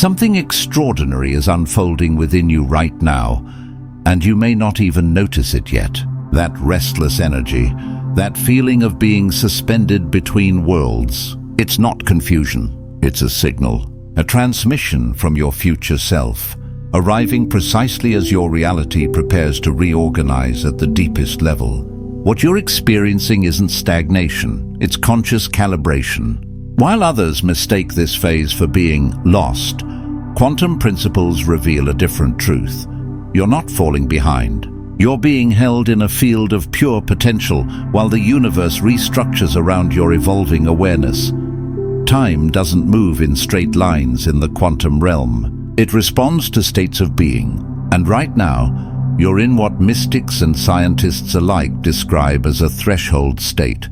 Something extraordinary is unfolding within you right now, and you may not even notice it yet. That restless energy, that feeling of being suspended between worlds. It's not confusion, it's a signal, a transmission from your future self, arriving precisely as your reality prepares to reorganize at the deepest level. What you're experiencing isn't stagnation, it's conscious calibration. While others mistake this phase for being lost, quantum principles reveal a different truth. You're not falling behind. You're being held in a field of pure potential while the universe restructures around your evolving awareness. Time doesn't move in straight lines in the quantum realm. It responds to states of being. And right now, you're in what mystics and scientists alike describe as a threshold state,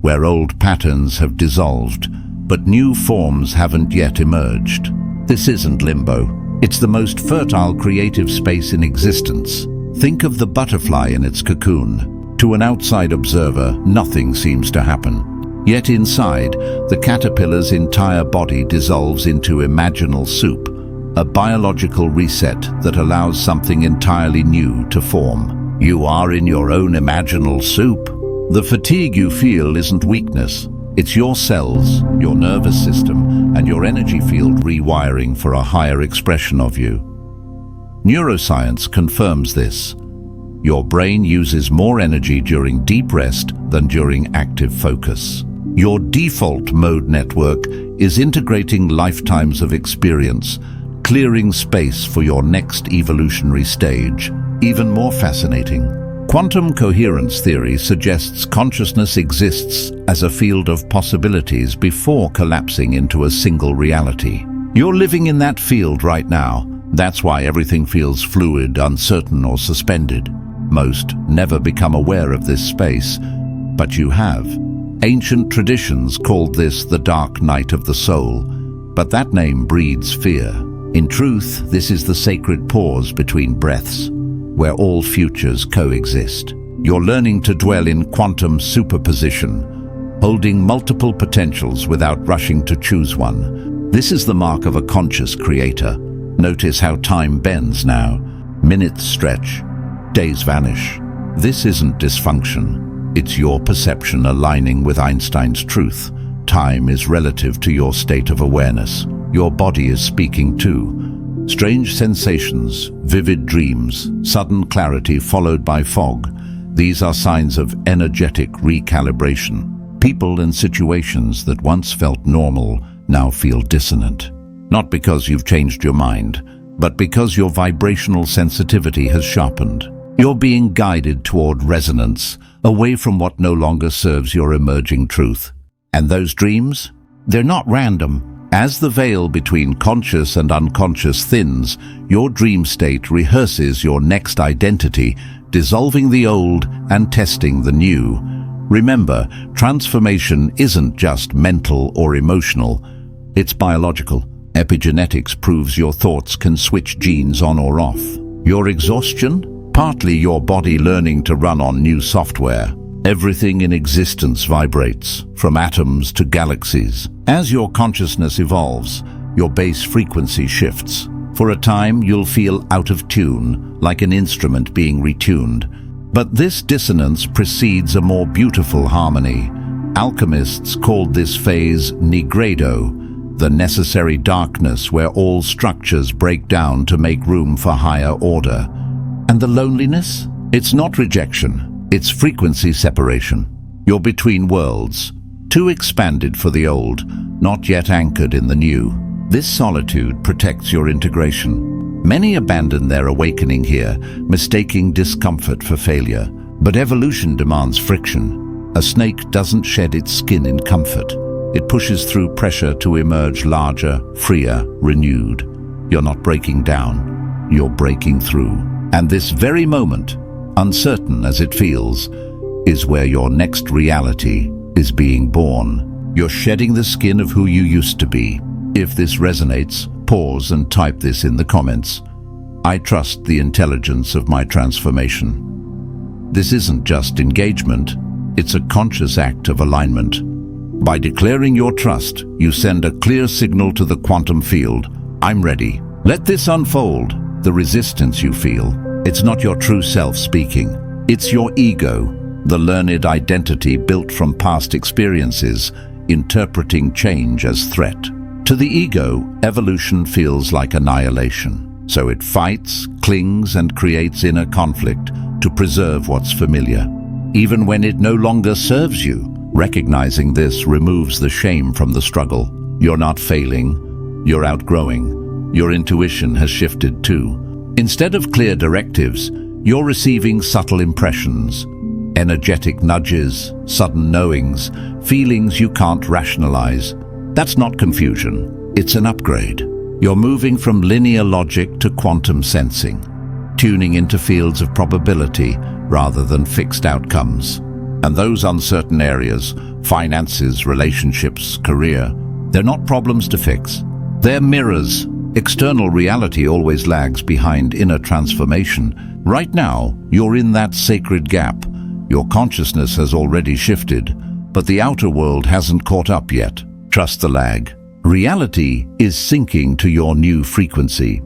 where old patterns have dissolved, but new forms haven't yet emerged. This isn't limbo. It's the most fertile creative space in existence. Think of the butterfly in its cocoon. To an outside observer, nothing seems to happen. Yet inside, the caterpillar's entire body dissolves into imaginal soup, a biological reset that allows something entirely new to form. You are in your own imaginal soup. The fatigue you feel isn't weakness. It's your cells, your nervous system, and your energy field rewiring for a higher expression of you. Neuroscience confirms this. Your brain uses more energy during deep rest than during active focus. Your default mode network is integrating lifetimes of experience, clearing space for your next evolutionary stage. Even more fascinating, quantum coherence theory suggests consciousness exists as a field of possibilities before collapsing into a single reality. You're living in that field right now. That's why everything feels fluid, uncertain, or suspended. Most never become aware of this space, but you have. Ancient traditions called this the dark night of the soul, but that name breeds fear. In truth, this is the sacred pause between breaths, where all futures coexist. You're learning to dwell in quantum superposition, holding multiple potentials without rushing to choose one. This is the mark of a conscious creator. Notice how time bends now. Minutes stretch, days vanish. This isn't dysfunction. It's your perception aligning with Einstein's truth. Time is relative to your state of awareness. Your body is speaking too. Strange sensations, vivid dreams, sudden clarity followed by fog. These are signs of energetic recalibration. People and situations that once felt normal now feel dissonant. Not because you've changed your mind, but because your vibrational sensitivity has sharpened. You're being guided toward resonance, away from what no longer serves your emerging truth. And those dreams? They're not random. As the veil between conscious and unconscious thins, your dream state rehearses your next identity, dissolving the old and testing the new. Remember, transformation isn't just mental or emotional, it's biological. Epigenetics proves your thoughts can switch genes on or off. Your exhaustion? Partly your body learning to run on new software. Everything in existence vibrates, from atoms to galaxies. As your consciousness evolves, your base frequency shifts. For a time, you'll feel out of tune, like an instrument being retuned. But this dissonance precedes a more beautiful harmony. Alchemists called this phase nigredo, the necessary darkness where all structures break down to make room for higher order. And the loneliness? It's not rejection, it's frequency separation. You're between worlds, too expanded for the old, not yet anchored in the new. This solitude protects your integration. Many abandon their awakening here, mistaking discomfort for failure. But evolution demands friction. A snake doesn't shed its skin in comfort. It pushes through pressure to emerge larger, freer, renewed. You're not breaking down, you're breaking through. And this very moment, uncertain as it feels, is where your next reality is being born. You're shedding the skin of who you used to be. If this resonates, pause and type this in the comments. I trust the intelligence of my transformation. This isn't just engagement, it's a conscious act of alignment. By declaring your trust, you send a clear signal to the quantum field. I'm ready. Let this unfold. The resistance you feel, it's not your true self speaking. It's your ego, the learned identity built from past experiences, interpreting change as threat. To the ego, evolution feels like annihilation. So it fights, clings, and creates inner conflict to preserve what's familiar. Even when it no longer serves you, recognizing this removes the shame from the struggle. You're not failing, you're outgrowing. Your intuition has shifted too. Instead of clear directives, you're receiving subtle impressions, energetic nudges, sudden knowings, feelings you can't rationalize. That's not confusion, it's an upgrade. You're moving from linear logic to quantum sensing, tuning into fields of probability rather than fixed outcomes. And those uncertain areas, finances, relationships, career, they're not problems to fix. They're mirrors. External reality always lags behind inner transformation. Right now, you're in that sacred gap. Your consciousness has already shifted, but the outer world hasn't caught up yet. Trust the lag. Reality is syncing to your new frequency.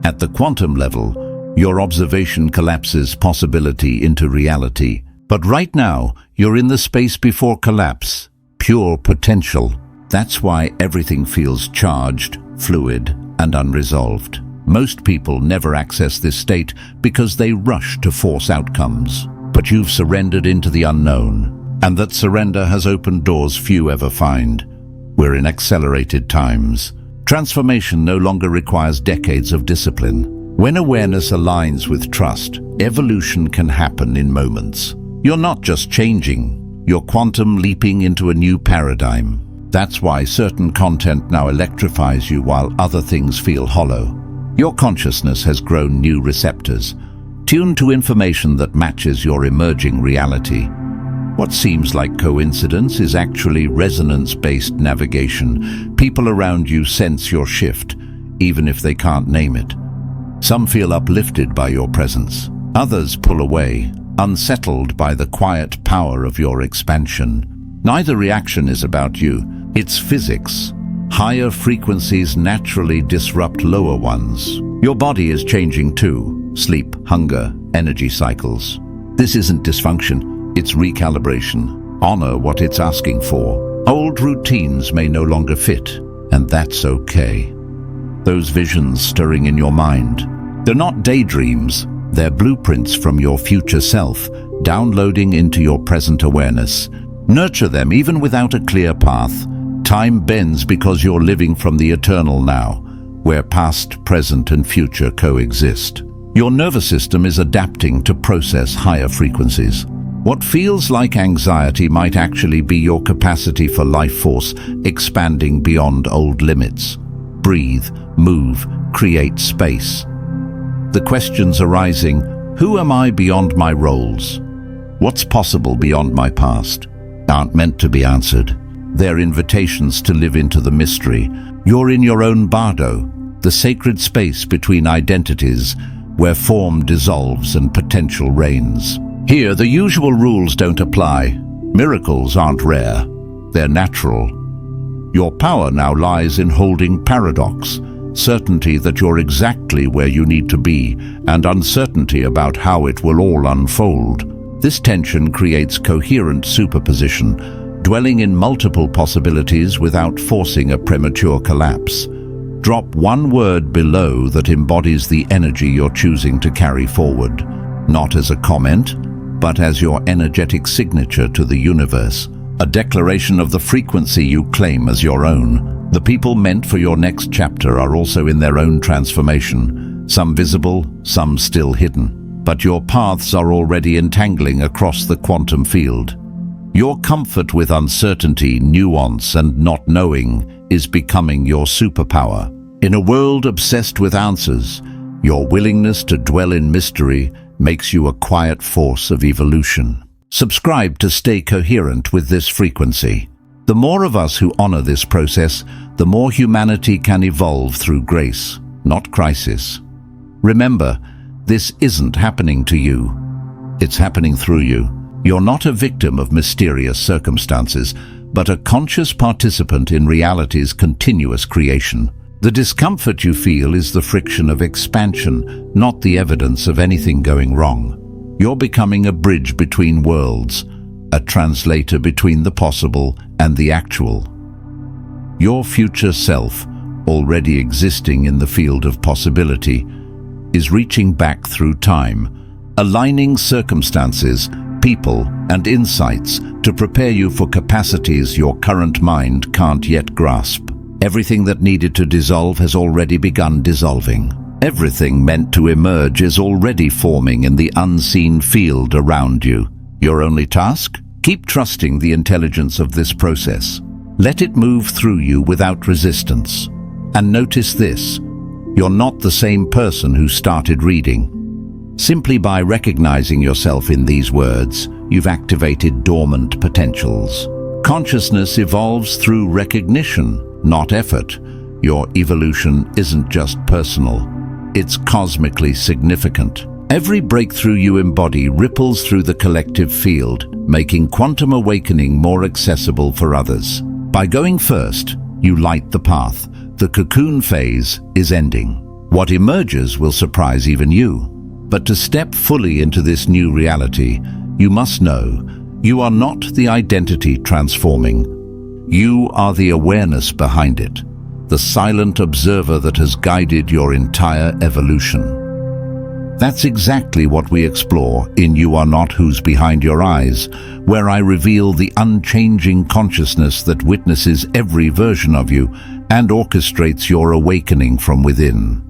At the quantum level, your observation collapses possibility into reality. But right now, you're in the space before collapse, pure potential. That's why everything feels charged, fluid, and unresolved. Most people never access this state because they rush to force outcomes. But you've surrendered into the unknown, and that surrender has opened doors few ever find. We're in accelerated times. Transformation no longer requires decades of discipline. When awareness aligns with trust, evolution can happen in moments. You're not just changing, you're quantum leaping into a new paradigm. That's why certain content now electrifies you while other things feel hollow. Your consciousness has grown new receptors, tuned to information that matches your emerging reality. What seems like coincidence is actually resonance-based navigation. People around you sense your shift, even if they can't name it. Some feel uplifted by your presence. Others pull away, unsettled by the quiet power of your expansion. Neither reaction is about you, it's physics. Higher frequencies naturally disrupt lower ones. Your body is changing too. Sleep, hunger, energy cycles. This isn't dysfunction, it's recalibration. Honor what it's asking for. Old routines may no longer fit, and that's okay. Those visions stirring in your mind, they're not daydreams. They're blueprints from your future self, downloading into your present awareness. Nurture them even without a clear path. Time bends because you're living from the eternal now, where past, present, and future coexist. Your nervous system is adapting to process higher frequencies. What feels like anxiety might actually be your capacity for life force expanding beyond old limits. Breathe, move, create space. The questions arising: who am I beyond my roles? What's possible beyond my past? Aren't meant to be answered. They're invitations to live into the mystery. You're in your own bardo, the sacred space between identities, where form dissolves and potential reigns. Here, the usual rules don't apply. Miracles aren't rare. They're natural. Your power now lies in holding paradox, certainty that you're exactly where you need to be, and uncertainty about how it will all unfold. This tension creates coherent superposition, dwelling in multiple possibilities without forcing a premature collapse. Drop one word below that embodies the energy you're choosing to carry forward, not as a comment, but as your energetic signature to the universe, a declaration of the frequency you claim as your own. The people meant for your next chapter are also in their own transformation, some visible, some still hidden. But your paths are already entangling across the quantum field. Your comfort with uncertainty, nuance, and not knowing is becoming your superpower. In a world obsessed with answers, your willingness to dwell in mystery makes you a quiet force of evolution. Subscribe to stay coherent with this frequency. The more of us who honor this process, the more humanity can evolve through grace, not crisis. Remember, this isn't happening to you. It's happening through you. You're not a victim of mysterious circumstances, but a conscious participant in reality's continuous creation. The discomfort you feel is the friction of expansion, not the evidence of anything going wrong. You're becoming a bridge between worlds, a translator between the possible and the actual. Your future self, already existing in the field of possibility, is reaching back through time, aligning circumstances, people, and insights to prepare you for capacities your current mind can't yet grasp. Everything that needed to dissolve has already begun dissolving. Everything meant to emerge is already forming in the unseen field around you. Your only task? Keep trusting the intelligence of this process. Let it move through you without resistance. And notice this: you're not the same person who started reading. Simply by recognizing yourself in these words, you've activated dormant potentials. Consciousness evolves through recognition, not effort. Your evolution isn't just personal, it's cosmically significant. Every breakthrough you embody ripples through the collective field, making quantum awakening more accessible for others. By going first, you light the path. The cocoon phase is ending. What emerges will surprise even you. But to step fully into this new reality, you must know you are not the identity transforming. You are the awareness behind it, the silent observer that has guided your entire evolution. That's exactly what we explore in You Are Not Who's Behind Your Eyes, where I reveal the unchanging consciousness that witnesses every version of you and orchestrates your awakening from within.